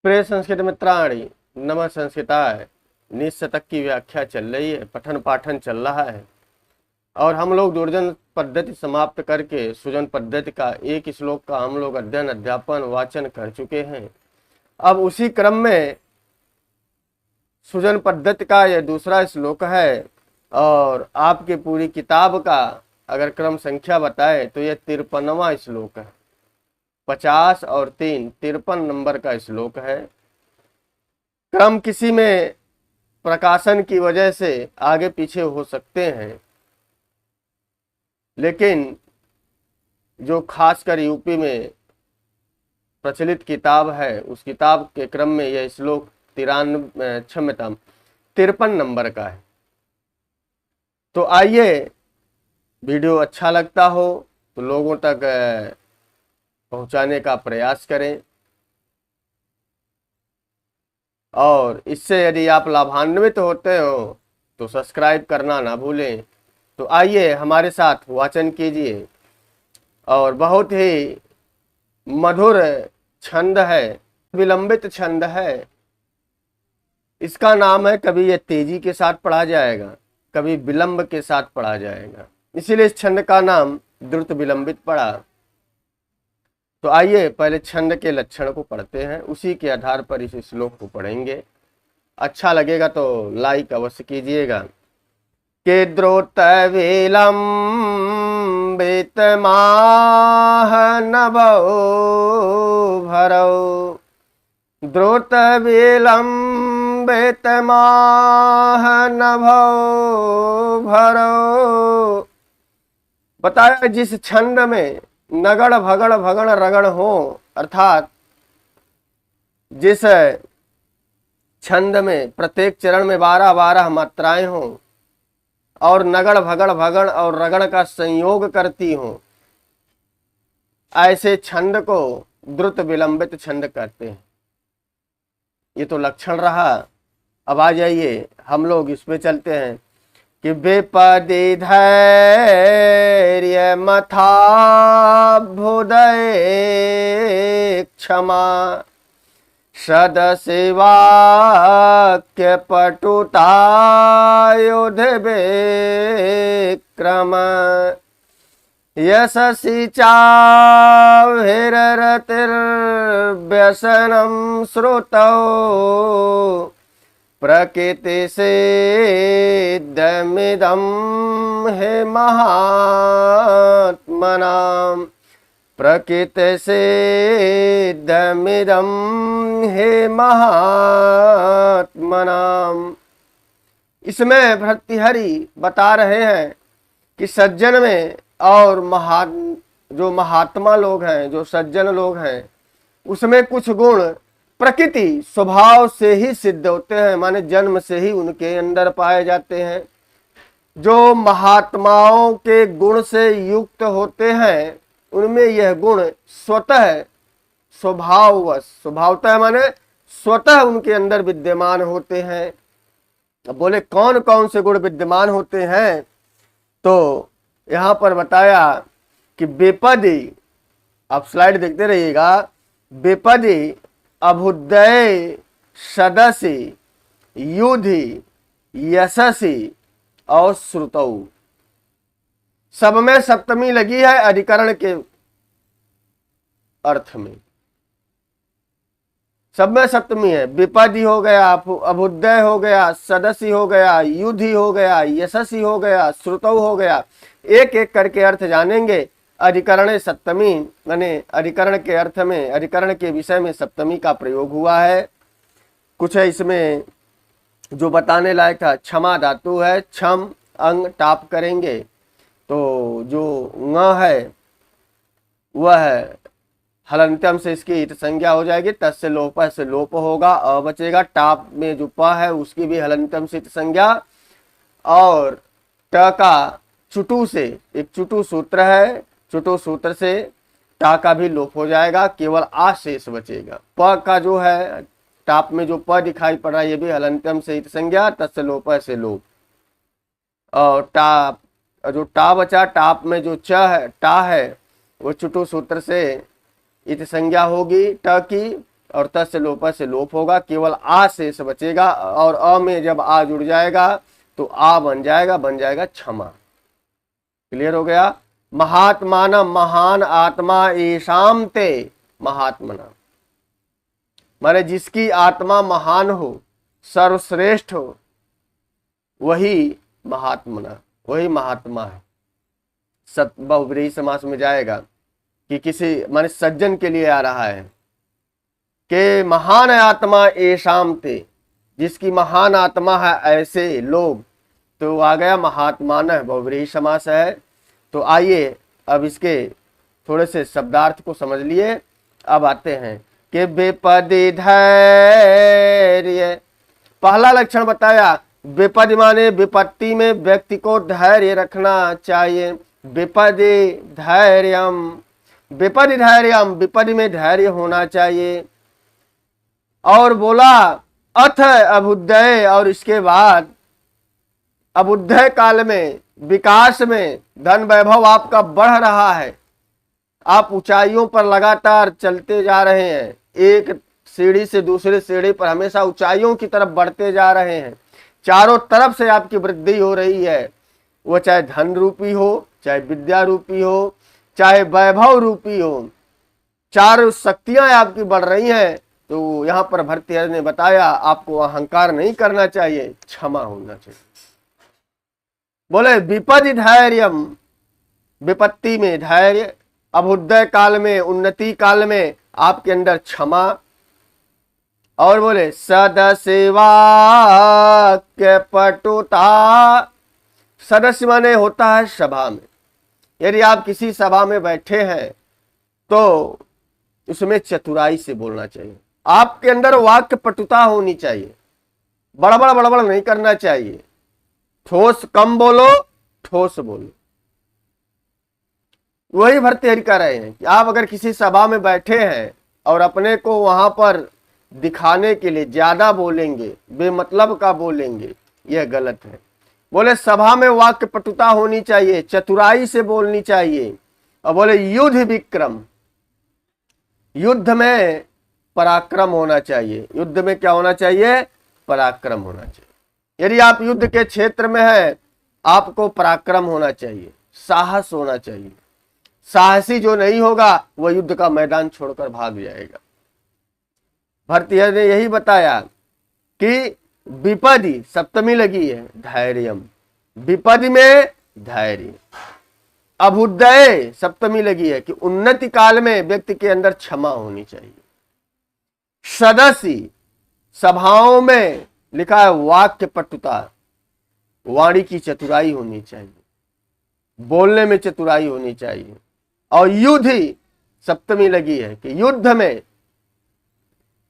प्रिय संस्कृत मित्राणि, नमः संस्कृताय। निशतक की व्याख्या चल रही है, पठन पाठन चल रहा है और हम लोग दुर्जन पद्धति समाप्त करके सुजन पद्धति का एक श्लोक का हम लोग अध्ययन अध्यापन वाचन कर चुके हैं। अब उसी क्रम में सुजन पद्धति का यह दूसरा श्लोक है और आपकी पूरी किताब का अगर क्रम संख्या बताए तो यह 53वां श्लोक है। 50 और 3 53 नंबर का श्लोक है। क्रम किसी में प्रकाशन की वजह से आगे पीछे हो सकते हैं, लेकिन जो खासकर यूपी में प्रचलित किताब है उस किताब के क्रम में यह श्लोक 53 नंबर का है। तो आइए, वीडियो अच्छा लगता हो तो लोगों तक पहुंचाने का प्रयास करें और इससे यदि आप लाभान्वित होते हो तो सब्सक्राइब करना ना भूलें। तो आइए हमारे साथ वाचन कीजिए। और बहुत ही मधुर छंद है, विलंबित छंद है। इसका नाम है, कभी यह तेजी के साथ पढ़ा जाएगा, कभी विलंब के साथ पढ़ा जाएगा, इसीलिए इस छंद का नाम द्रुत विलंबित पड़ा। तो आइए पहले छंद के लक्षण को पढ़ते हैं, उसी के आधार पर इस श्लोक को पढ़ेंगे। अच्छा लगेगा तो लाइक अवश्य कीजिएगा। के द्रुत विलंबित माह नभो भरौ, द्रुत विलंबित माह नभो भरौ। बताया जिस छंद में नगड़ भगड़ भगड़ रगड़ हो, अर्थात जिस छंद में प्रत्येक चरण में 12-12 मात्राएं हों और नगड़ भगड़ भगड़ और रगड़ का संयोग करती हों, ऐसे छंद को द्रुत विलंबित छंद कहते हैं। ये तो लक्षण रहा। अब आ जाइए, हम लोग इस पे चलते हैं कि विपदि धैर्य मथाभुदय क्षमा, सदसि वाक्य पटुता युध विक्रम, यशसि चाभिररतिर्व्यसनं श्रुतौ, प्रकृति सिद्धमिदं हे महात्मनां, प्रकृति सिद्धमिदं हे महात्मनां। इसमें भर्तृहरि बता रहे हैं कि सज्जन में और जो महात्मा लोग हैं, जो सज्जन लोग हैं, उसमें कुछ गुण प्रकृति स्वभाव से ही सिद्ध होते हैं, माने जन्म से ही उनके अंदर पाए जाते हैं। जो महात्माओं के गुण से युक्त होते हैं उनमें यह गुण स्वतः स्वभावतः माने स्वतः उनके अंदर विद्यमान होते हैं। अब बोले कौन कौन से गुण विद्यमान होते हैं, तो यहां पर बताया कि विपदि, आप स्लाइड देखते रहिएगा, विपदि अभुदय सदसि युधि यशसि और श्रुतौ। सब में सप्तमी लगी है अधिकरण के अर्थ में, सब में सप्तमी है। विपदि हो गया, अभुदय हो गया, सदसि हो गया, युधि हो गया, यशसि हो गया, श्रुतौ हो गया। एक एक करके अर्थ जानेंगे। अधिकरण सप्तमी माने अधिकरण के अर्थ में, अधिकरण के विषय में सप्तमी का प्रयोग हुआ है। कुछ है इसमें जो बताने लायक था। क्षमा धातु है, क्षम अंग टाप करेंगे तो जो ङ है वह हलंत्यम से इसकी इत संज्ञा हो जाएगी, तस्य लोप से लोप होगा, अ बचेगा। टाप में जो प है उसकी भी हलंत्यम से इत संज्ञा, और ट का चुटू से, एक चुटू सूत्र है, चुटू सूत्र से टा का भी लोप हो जाएगा, केवल आ शेष बचेगा। प का जो है टाप में जो प दिखाई पड़ रहा है ये भी हलंत्यम से इत संज्ञा, तस्य लोप से लोप। और टाप, जो टा बचा, टाप में जो च है, टा है, वो चुटू सूत्र से इत संज्ञा होगी ट की, और त से लोप होगा, केवल आ शेष बचेगा, और अ में जब आ जुड़ जाएगा तो आ बन जाएगा क्षमा। क्लियर हो गया। महात्मान महान आत्मा येषाम ते महात्मना, माने जिसकी आत्मा महान हो, सर्वश्रेष्ठ हो, वही महात्मना, वही महात्मा है। बहुब्रीहि समास में जाएगा कि किसी माने सज्जन के लिए आ रहा है कि महान आत्मा येषाम ते, जिसकी महान आत्मा है ऐसे लोग, तो आ गया महात्मान, बहुब्रीहि समास है। तो आइए अब इसके थोड़े से शब्दार्थ को समझ लिए। अब आते हैं कि विपदि धैर्य, पहला लक्षण बताया, विपदि माने विपत्ति में व्यक्ति को धैर्य रखना चाहिए। विपदि धैर्यम, विपदि धैर्यम, विपदि में धैर्य होना चाहिए। और बोला अथ अभुदय, और इसके बाद अभुदय काल में, विकास में, धन वैभव आपका बढ़ रहा है, आप ऊंचाइयों पर लगातार चलते जा रहे हैं, एक सीढ़ी से दूसरे सीढ़ी पर हमेशा ऊंचाइयों की तरफ बढ़ते जा रहे हैं, चारों तरफ से आपकी वृद्धि हो रही है, वो चाहे धन रूपी हो, चाहे विद्या रूपी हो, चाहे वैभव रूपी हो, चारों शक्तियां आपकी बढ़ रही हैं। तो यहाँ पर भर्तृहरि ने बताया आपको अहंकार नहीं करना चाहिए, क्षमा होना चाहिए। बोले विपदि धैर्यम, विपत्ति में धैर्य, अभुदय काल में, उन्नति काल में आपके अंदर क्षमा। और बोले सदसेवा के पटुता, सदस्य माने होता है सभा में। यदि आप किसी सभा में बैठे हैं तो उसमें चतुराई से बोलना चाहिए, आपके अंदर वाक्य पटुता होनी चाहिए, बड़बड़ नहीं करना चाहिए, ठोस कम बोलो, ठोस बोलो। वही भर्तृहरि कह रहे हैं कि आप अगर किसी सभा में बैठे हैं और अपने को वहां पर दिखाने के लिए ज्यादा बोलेंगे, बेमतलब का बोलेंगे, यह गलत है। बोले सभा में वाक्य पटुता होनी चाहिए, चतुराई से बोलनी चाहिए। और बोले युद्ध विक्रम, युद्ध में पराक्रम होना चाहिए। युद्ध में क्या होना चाहिए? पराक्रम होना चाहिए। यदि आप युद्ध के क्षेत्र में हैं, आपको पराक्रम होना चाहिए, साहस होना चाहिए। साहसी जो नहीं होगा वह युद्ध का मैदान छोड़कर भाग जाएगा। भर्तृहरि ने यही बताया कि विपदि सप्तमी लगी है, धैर्यम, विपदि में धैर्य। अभुदय सप्तमी लगी है कि उन्नति काल में व्यक्ति के अंदर क्षमा होनी चाहिए। सदस्य, सभाओं में लिखा है वाक्य पटुता, वाणी की चतुराई होनी चाहिए, बोलने में चतुराई होनी चाहिए। और युद्धि सप्तमी लगी है कि युद्ध में,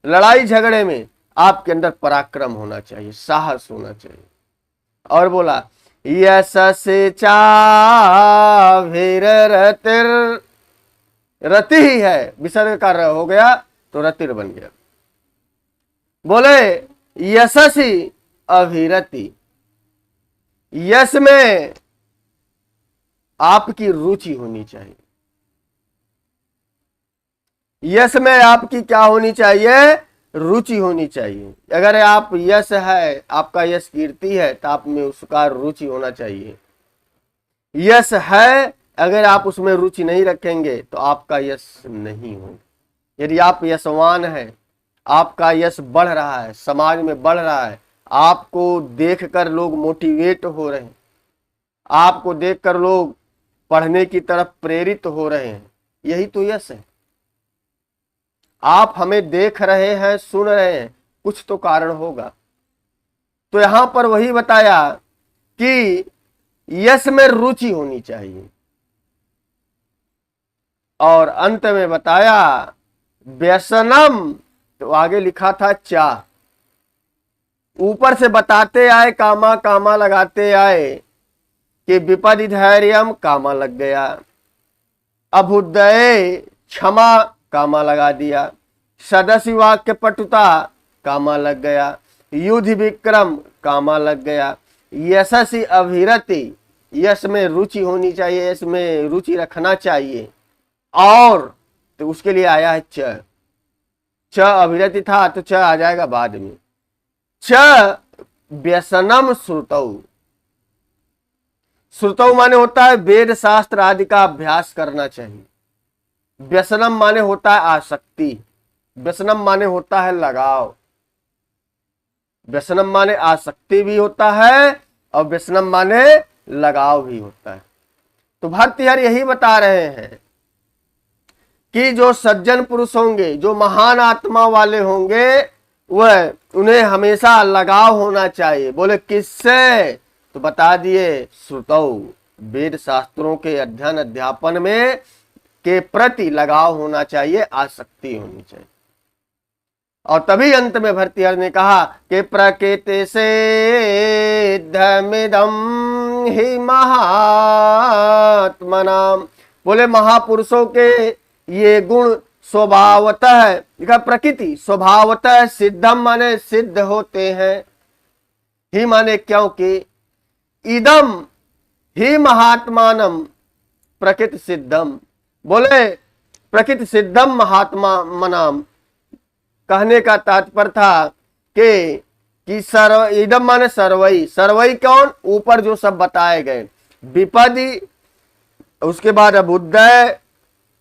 लड़ाई झगड़े में आपके अंदर पराक्रम होना चाहिए, साहस होना चाहिए। और बोला यशसे चाभिर रतिर, रति ही है, विसर्ग का र हो गया तो रतिर बन गया। बोले यशसी अभिरति, यश में आपकी रुचि होनी चाहिए। यश में आपकी क्या होनी चाहिए? रुचि होनी चाहिए। अगर आप यश है, आपका यश कीर्ति है, तो आप में उसका रुचि होना चाहिए। यश है, अगर आप उसमें रुचि नहीं रखेंगे तो आपका यश नहीं होगा। यदि आप यशवान हैं, आपका यश बढ़ रहा है, समाज में बढ़ रहा है, आपको देखकर लोग मोटिवेट हो रहे हैं, आपको देखकर लोग पढ़ने की तरफ प्रेरित हो रहे हैं, यही तो यश है। आप हमें देख रहे हैं, सुन रहे हैं, कुछ तो कारण होगा। तो यहां पर वही बताया कि यश में रुचि होनी चाहिए। और अंत में बताया व्यसनम, तो आगे लिखा था चाह। ऊपर से बताते आए, कामा कामा लगाते आए कि विपदि धैर्यम, कामा लग गया। अभुदय क्षमा, कामा लगा दिया। सदस्य वाक्य पटुता, कामा लग गया। युद्ध विक्रम, कामा लग गया। यशस्वी अभिरति, यश में रुचि होनी चाहिए, यश में रुचि रखना चाहिए। और तो उसके लिए आया है च, च अभिरति था तो च आ जाएगा बाद में। च व्यसनम श्रुतौ, श्रुतौ माने होता है वेद शास्त्र आदि का अभ्यास करना चाहिए। व्यसनम माने होता है आसक्ति, व्यसनम माने होता है लगाव, व्यसनम माने आसक्ति भी होता है और व्यसनम माने लगाव भी होता है। तो भर्तृहरि यही बता रहे हैं कि जो सज्जन पुरुष होंगे, जो महान आत्मा वाले होंगे, वह उन्हें हमेशा लगाव होना चाहिए। बोले किससे? तो बता दिए श्रुतौ, वेद शास्त्रों के अध्ययन अध्यापन में के प्रति लगाव होना चाहिए, आसक्ति होनी चाहिए। और तभी अंत में भर्तृहरि ने कहा कि प्रकृति से धमिदम ही महात्मनाम। बोले महापुरुषों के ये गुण स्वभावतः, लिखा प्रकृति स्वभावतः सिद्धम माने सिद्ध होते हैं, ही माने क्योंकि इदम ही महात्मानम प्रकृति सिद्धम। बोले प्रकृति सिद्धम महात्मा मनाम, कहने का तात्पर्य था कि सर्व, इदम माने सर्वई, सर्वई कौन? ऊपर जो सब बताए गए, विपदी, उसके बाद अभुदय,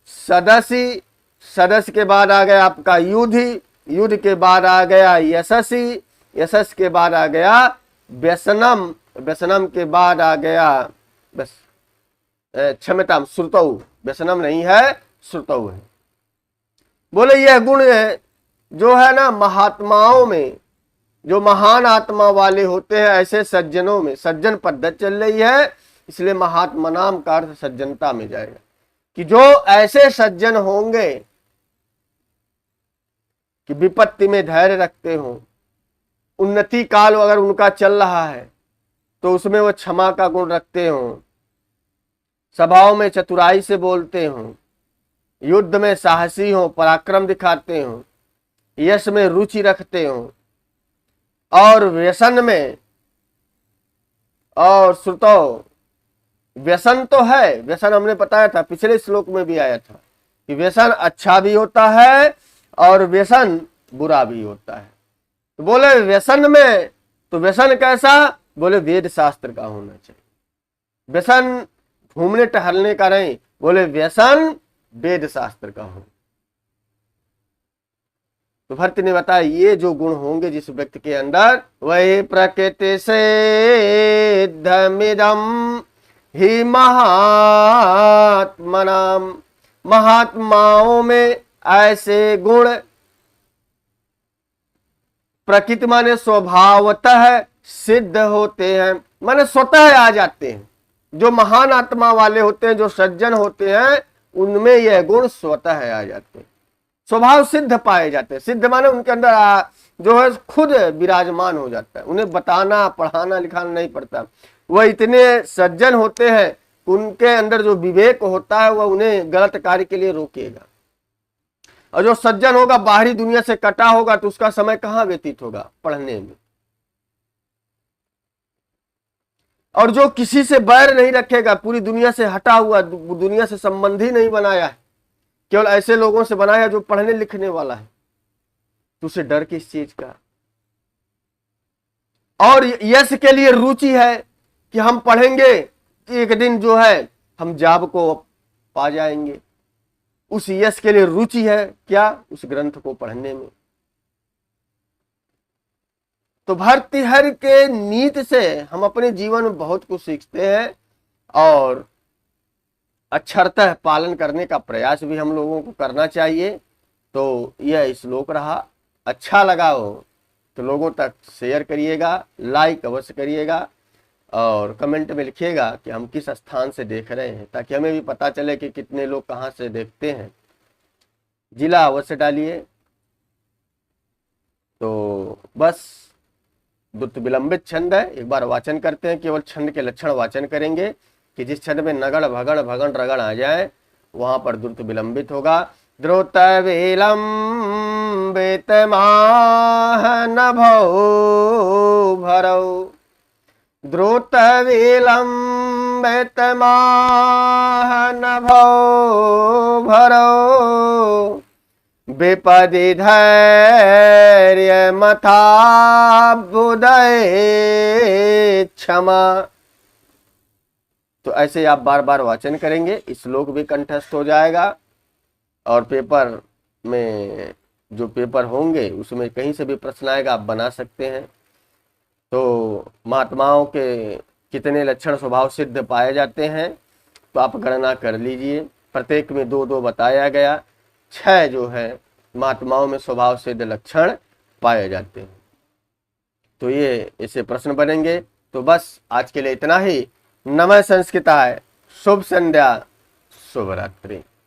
सदसी, सदस्य के बाद आ गया आपका युधि, युद्ध के बाद आ गया यशस्वी, यशस के बाद आ गया व्यसनम, व्यसनम के बाद आ गया बस क्षमता श्रुतौ, व्यसनम नहीं है श्रुतौ है। बोले यह गुण जो है ना महात्माओं में, जो महान आत्मा वाले होते हैं, ऐसे सज्जनों में, सज्जन पद्धति चल रही है इसलिए महात्मा नाम का अर्थ सज्जनता में जाएगा, कि जो ऐसे सज्जन होंगे कि विपत्ति में धैर्य रखते हो, उन्नति काल अगर उनका चल रहा है तो उसमें वो क्षमा का गुण रखते हो, सभाओं में चतुराई से बोलते हो, युद्ध में साहसी हो, पराक्रम दिखाते हो, यश में रुचि रखते हो, और व्यसन में, और श्रुतौ, व्यसन तो है, व्यसन हमने बताया था पिछले श्लोक में भी आया था कि व्यसन अच्छा भी होता है और व्यसन बुरा भी होता है। तो बोले व्यसन में, तो व्यसन कैसा? बोले वेद शास्त्र का होना चाहिए, व्यसन घूमने टहलने का नहीं, बोले व्यसन वेद शास्त्र का हो। तो भर्तृ ने बताया ये जो गुण होंगे जिस व्यक्ति के अंदर, वही प्रकृति से धमिदम ही महात्मनाम, महात्माओं में ऐसे गुण, प्रकृति माने स्वभावतः सिद्ध होते हैं, माने स्वतः आ जाते हैं। जो महान आत्मा वाले होते हैं, जो सज्जन होते हैं, उनमें यह गुण स्वतः आ जाते हैं, स्वभाव सिद्ध पाए जाते हैं। सिद्ध माने उनके अंदर जो है खुद विराजमान हो जाता है, उन्हें बताना पढ़ाना लिखाना नहीं पड़ता। वह इतने सज्जन होते हैं, उनके अंदर जो विवेक होता है वह उन्हें गलत कार्य के लिए रोकेगा। और जो सज्जन होगा बाहरी दुनिया से कटा होगा तो उसका समय कहाँ व्यतीत होगा? पढ़ने में। और जो किसी से बैर नहीं रखेगा, पूरी दुनिया से हटा हुआ, दुनिया से संबंध ही नहीं बनाया है, केवल ऐसे लोगों से बनाया जो पढ़ने लिखने वाला है, तो उसे डर किस चीज का? और यश के लिए रुचि है कि हम पढ़ेंगे, एक दिन जो है हम जॉब को पा जाएंगे, उस यश के लिए रुचि है क्या? उस ग्रंथ को पढ़ने में। तो भर्तृहरि के नीति से हम अपने जीवन में बहुत कुछ सीखते हैं और अक्षरतः पालन करने का प्रयास भी हम लोगों को करना चाहिए। तो यह श्लोक रहा, अच्छा लगा हो तो लोगों तक शेयर करिएगा, लाइक अवश्य करिएगा और कमेंट में लिखिएगा कि हम किस स्थान से देख रहे हैं, ताकि हमें भी पता चले कि कितने लोग कहाँ से देखते हैं। जिला अवश्य डालिए। तो बस द्रुत विलंबित छंद है, एक बार वाचन करते हैं, केवल छंद के लक्षण वाचन करेंगे कि जिस छंद में नगण भगण भगण रगण आ जाए वहां पर द्रुत विलंबित होगा। द्रुत विलंबित माह नभो भरौ, द्रुत विलंबित माह नभो भरौ, विपदि धैर्य मथा बुदय क्षमा। तो ऐसे आप बार बार वाचन करेंगे, श्लोक भी कंठस्थ हो जाएगा। और पेपर में जो पेपर होंगे उसमें कहीं से भी प्रश्न आएगा, आप बना सकते हैं। तो महात्माओं के कितने लक्षण स्वभाव सिद्ध पाए जाते हैं, तो आप गणना कर लीजिए। प्रत्येक में 2-2 बताया गया, 6 जो है महात्माओं में स्वभाव सिद्ध लक्षण पाए जाते हैं। तो ये ऐसे प्रश्न बनेंगे। तो बस आज के लिए इतना ही। नमः संस्कृताय, शुभ संध्या, शुभ रात्रि।